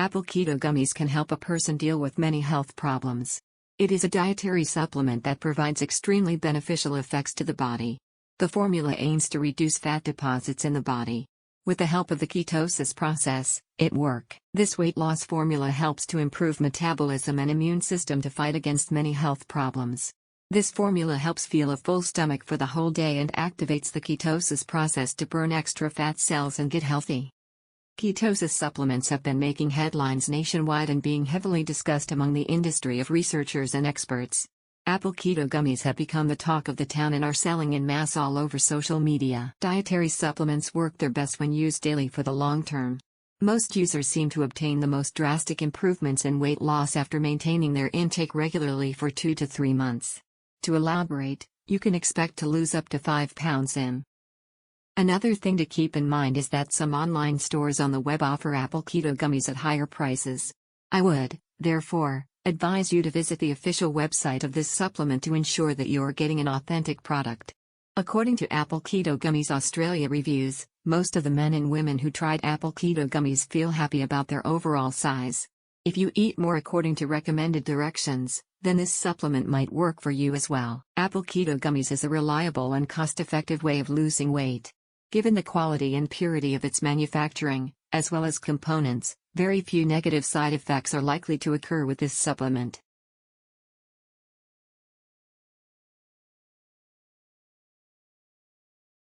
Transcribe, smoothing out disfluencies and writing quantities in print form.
Apple Keto Gummies can help a person deal with many health problems. It is a dietary supplement that provides extremely beneficial effects to the body. The formula aims to reduce fat deposits in the body. With the help of the ketosis process, it works. This weight loss formula helps to improve metabolism and immune system to fight against many health problems. This formula helps feel a full stomach for the whole day and activates the ketosis process to burn extra fat cells and get healthy. Ketosis supplements have been making headlines nationwide and being heavily discussed among the industry of researchers and experts. Apple Keto Gummies have become the talk of the town and are selling in mass all over social media. Dietary supplements work their best when used daily for the long term. Most users seem to obtain the most drastic improvements in weight loss after maintaining their intake regularly for 2 to 3 months. To elaborate, you can expect to lose up to 5 pounds in. Another thing to keep in mind is that some online stores on the web offer Apple Keto Gummies at higher prices. I would, therefore, advise you to visit the official website of this supplement to ensure that you are getting an authentic product. According to Apple Keto Gummies Australia reviews, most of the men and women who tried Apple Keto Gummies feel happy about their overall size. If you eat more according to recommended directions, then this supplement might work for you as well. Apple Keto Gummies is a reliable and cost-effective way of losing weight. Given the quality and purity of its manufacturing, as well as components, very few negative side effects are likely to occur with this supplement.